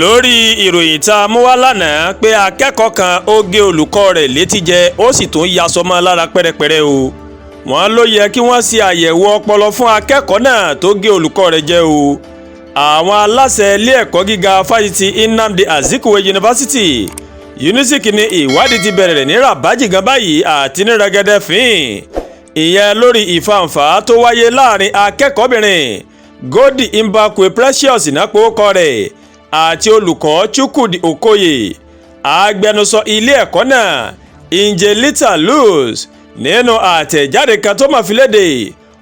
lórí ìròyìn tá a mú wá lánàá pé akẹ́kọ̀ọ́ kan ó gé olùkọ́ rẹ̀ létí jẹ ó sì tún yaṣọ mọ́ lára pẹ́rẹpẹ́rẹ o wọ́n ló yẹ kí wọ́n ṣe àyẹ̀wò ọpọlọ fún akẹ́kọ̀ọ́ náà tó gé olùkọ́ rẹ̀ jẹ o àwọn aláṣẹ ilé ẹ̀kọ́ gíga fásitì Nnamdi Azikiwe University unizik ní ìwádìí ti bẹ̀rẹ̀ ní rabaji gan báyìí àti ní rẹ́gẹ́dẹ́ fín ìyẹn lórí ìfàǹfà tó wáyé láàrin akẹ́kọ̀ọ́bìnrin Godi Mbakwe Precious ìnápòókọ rẹ̀ àti olùkọ́ Chukwudi Okoye agbẹnusọ ilé ẹ̀kọ́ náà Injelita Luz nínú àtẹ̀jáde kan tó máa fi léde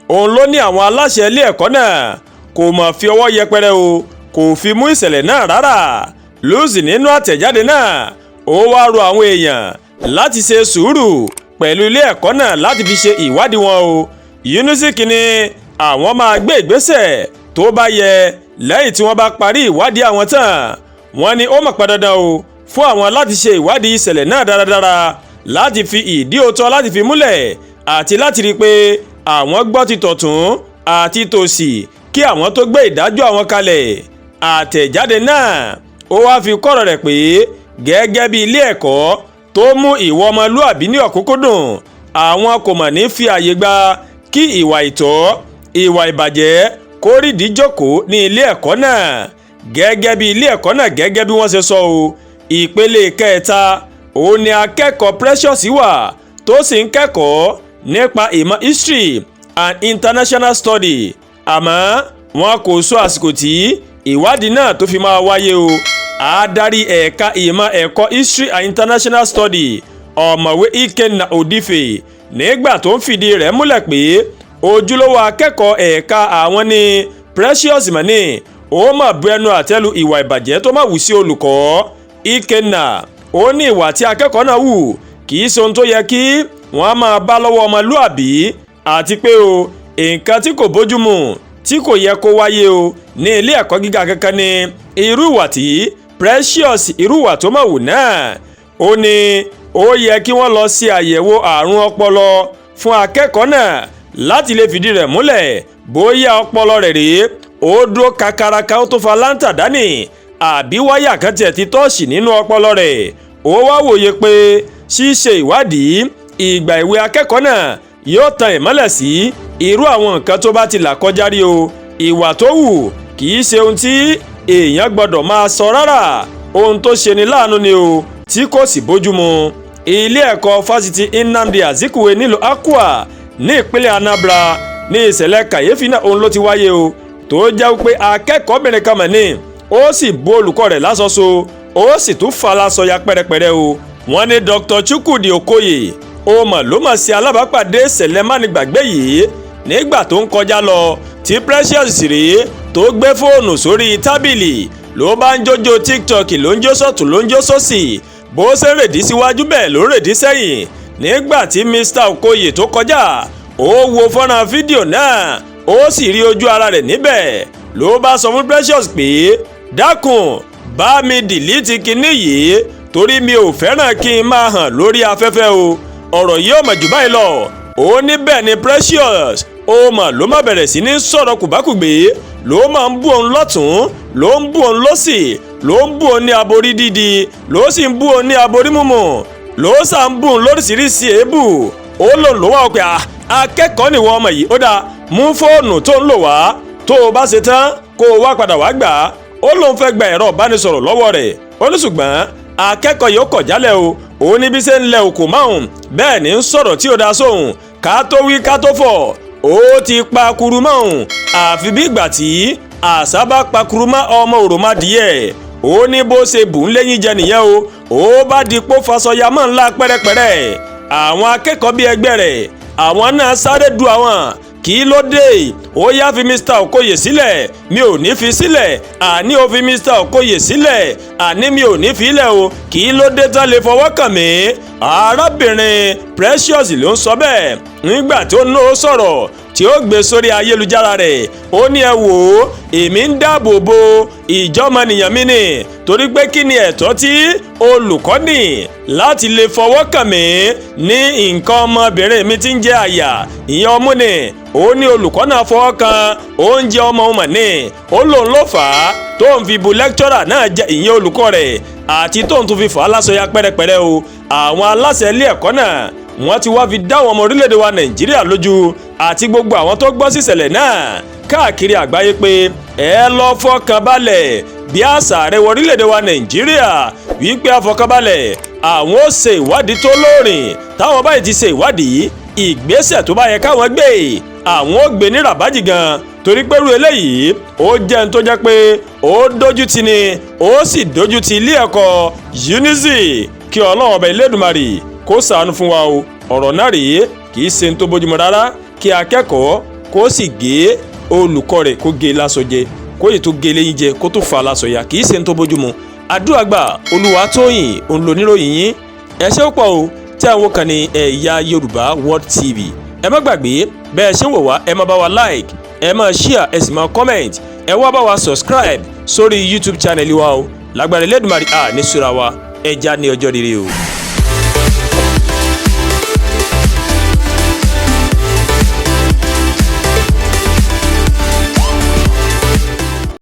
òun ló ní àwọn aláṣẹ ilé ẹ̀kọ́ náà kò mọ̀ fi ọwọ́ yẹpẹrẹ o kò fi mú ìṣẹ̀lẹ̀ náà rárá Luz nínú àtẹ̀jáde náà ó wá rọ àwọn èèyàn láti ṣe sùúrù pẹ̀lú ilé ẹ̀kọ́ náà láti fi ṣe ìwádìí wọn o unizik ní àwọn máa gbé ìgbésẹ̀ tó bá yẹ lẹ́yìn tí wọ́n bá parí ìwádìí àwọn tán wọ́n ní ó mọ̀ pẹ́ dandan o fún àwọn láti ṣe ìwádìí ìṣẹ̀lẹ̀ náà dáradára láti fi ìdí òótọ́ láti fi múlẹ̀ àti láti rí i pé àwọn gbọ́ ti tọ̀tún àti tòsì kí àwọn tó gbé ìdájọ́ àwọn kalẹ̀ àtẹ̀jáde náà ó wá fi kọ́rọ̀ rẹ̀ pé gẹ́gẹ́ bí ilé ẹ̀kọ́ tó mú ìwọ ọmọlúàbí ní ọ̀kúnkúndùn àwọn kò mà ní fi àyè gba kí ìwà ìtọ́ ìwà ìbàjẹ́ kó rídìí jókòó ní ilé ẹ̀kọ́ náà gẹ́gẹ́ bí ilé ẹ̀kọ́ náà gẹ́gẹ́ bí wọ́n ṣe sọ o ìpele kẹta òun ni akẹ́kọ̀ọ́ Precious wà tó sì ń kẹ́kọ̀ọ́ nípa ìmọ̀ history and international study àmọ́ wọn kò sọ àsìkò tí ìwádìí náà tó fi máa wáyé o adarí ẹ̀ka ìmọ̀ ẹ̀kọ́ history and international study ọ̀mọ̀wé Ikenna Odife nígbà tó ń fìdí rẹ̀ múlẹ̀ pé ojúlówó akẹ́kọ̀ọ́ ẹ̀ka àwọn ní Precious mani ó mà bu ẹnu àtẹ́lu ìwà ìbàjẹ́ tó má wù sí olùkọ́ Ikenna ó ní ìwà tí akẹ́kọ̀ọ́ náà wù kì í ṣe ohun tó yẹ kí wọ́n máa bá lọ́wọ́ ọmọlúàbí àti pé o nǹkan tí kò bójúmu tí kò yẹ kó wáyé o ní ilé ẹ̀kọ́ gíga kankan ní irú ìwà tí Precious irú ìwà tó má wù náà ó ní ó yẹ kí wọ́n lọ sí àyẹ̀wò àrùn ọpọlọ fún akẹ́kọ̀ọ́ náà láti lè fìdí rẹ̀ múlẹ̀ bóyá ọpọlọ rẹ̀ rèé ó dúró kakaraka ó tó fa láǹtà dání àbí wáyà kan tiẹ̀ ti tọ́ọ̀ṣì nínú ọpọlọ rẹ̀ ó wá wòye pé ṣíṣe ìwádìí ìgbà ìwé akẹ́kọ̀ọ́ náà yóò tan ìmọ́lẹ̀ sí irú àwọn nǹkan tó bá ti là kọjá rí o ìwà tó wù kì í ṣe ohun tí èèyàn gbọ́dọ̀ máa sọ rárá ohun tó ṣe ni láàánú ni o tí kò sì bójúmu ilé ẹ̀kọ́ fásitì Nnamdi Azikiwe nílùú Akwa ní ìpínlẹ̀ Anambra ní ìṣẹ̀lẹ̀ kàyéfì náà òun ló ti wáyé o tó jẹ́ pé akẹ́kọ̀ọ́bìnrin kan mọ̀ ní ó sì bó olùkọ́ rẹ̀ lásọsọ ó sì tún fa lásọ ya pẹ́rẹpẹ́rẹ o wọ́n ní Dr. Chukwudi Okoye ó mọ̀ ló mọ̀ sí alábàápàdé ìṣẹ̀lẹ̀ mánigbàgbé yìí nígbà tó ń kọjá lọ tí Precious rèé tó gbé fóònù sórí tábìlì ló bá ń jójó TikTok ló ń jó sọ́tún ló ń jó sósì bó ṣe ń rèdí síwájú bẹ́ẹ̀ ló ń rèdí sẹ́yìn nígbà tí Mr. Okoye tó kọjá ó wo fọ́nrán fídíò náà ó sì rí ojú ara rẹ̀ níbẹ̀ ló bá sọ fún Precious pé dákun bá mi dìlítì kinní yìí torí mi ò fẹ́ràn kí n máa hàn lórí afẹ́fẹ́ o ọ̀rọ̀ yìí ò mọ̀ jù báyìí lọ ó ní bẹ́ẹ̀ ni Precious ó mọ̀ ló má bẹ̀rẹ̀ sí ní sọ̀rọ̀ kùbákùgbé ló máa ń bú òun lọ́tún ló ń bú òun lọ́sì ló ń bú òun ní aborí dídì ló sì ń bú òun ní aborí múmu ló sà ń bú òun lóríṣiríṣi èébù ó lò ló wà pé akẹ́kọ̀ọ́ nìwọ ọmọ yìí ó dáa mú fóònù tó ń lò wá tó o bá ṣe tán kó o wá padà wá gbà á ó lóun fẹ́ gba ẹ̀rọ ìbánisọ̀rọ̀ lọ́wọ́ rẹ̀ ó ní ṣùgbọ́n akẹ́kọ̀ọ́ yìí ó kọ̀ jálẹ̀ o òun ní bí ṣe ń lẹ òkò máhùn bẹ́ẹ̀ ni ń sọ̀rọ̀ tí ó da sóhun ká tó wí ká tó fọ̀ ó ti pa kuru máhùn àfi bí ìgbà tí àṣà bá pa kuru má ọmọ òròmọdìyẹ ó ní bó ṣe bù ń léyìn jẹ nìyẹn o ó bá di pó fasọya mọ́ ńlá pẹ́rẹpẹ́rẹ àwọn akẹ́kọ̀ọ́ bíi ẹgbẹ́ rẹ̀ àwọn náà sáré du àwọn kí ló dé ó yá fi Mr. Okoye sílẹ̀ mi ò ní fi sílẹ̀ àní ó fi Mr. Okoye sílẹ̀ àní mi ò ní fi ilẹ̀ o kí ló dé tán lè fọwọ́ kàn mí arábìnrin Precious ló ń sọ bẹ́ẹ̀ nígbà tó ń lọ sọ̀rọ̀ tí ó gbé sórí ayélujára rẹ̀ ó ní ẹ wò ó èmi ń dáàbò bo ìjọmọnìyàn mi ni torí pé kí ni ẹ̀tọ́ tí olùkọ́ ní láti lè fọwọ́ kàn mí ní nǹkan ọmọbìnrin mi tí ń jẹ́ àyà ìyẹn ọmú ni ó ní olùkọ́ náà fọwọ́ kan oúnjẹ ọmọ ọmọ ní ó lòun ló fà á tó ń fi bu lẹ́kítọ́rà náà jẹ ìyẹn olùkọ́ rẹ̀ àti tó ń tún fi fà á lásọyà pẹ́rẹpẹ́rẹ o. àwọn aláṣẹ ilé ẹ̀kọ́ náà wọ́n ti wá fi dá àwọn ọmọ orílẹ̀-èdè wa Nàìjíríà lójú àti gbogbo àwọn tó gbọ́ síṣẹ̀lẹ̀ náà káàkiri àgbáyé pé ẹ lọ fọkàn balẹ̀ bí àṣà ààrẹ orílẹ̀-èdè wa Nàìjíríà wípé àfọkànbalẹ̀ àwọn ó ṣe ìwádìí tó lóòrìn táwọn báyìí ti ṣe ìwádìí ìgbésẹ̀ tó bá yẹ káwọn gbé àwọn ó gbé ní ràbájì gan torí pé irú eléyìí ó jẹ́ ní tó jẹ́ pé ó dójú ti ni ó sì dójú ti ilé ẹ̀kọ́ unizik kí Ọlọ́run ọba Elédùmarè kó ṣàánú fún wa o. ọ̀rọ̀ náà rèé kì í ṣe ní tó bójúmu rárá kí akẹ́kọ̀ọ́ kó sì gé olùkọ́ rẹ̀ kó gé láṣọ jẹ kó yìí tó gé léyìn jẹ kó tó fà láṣọ ya kì í ṣe ní tó bójúmu. àdúrà gbà Olúwatóyìn òun lò níròyìn yín ẹ ṣé ó pọ̀ o tí àwọn kan ní ẹ̀yà Yorùbá World TV. ẹ má gbàgbé bẹ́ẹ̀ ṣe ń wò wá ẹ má bá wa like ẹ má share ẹ sì má comment ẹ wá bá wa subscribe sórí YouTube channel wa o lágbára Elédùmarè ní sùúrà wa ẹja ní ọjọ́ rere o.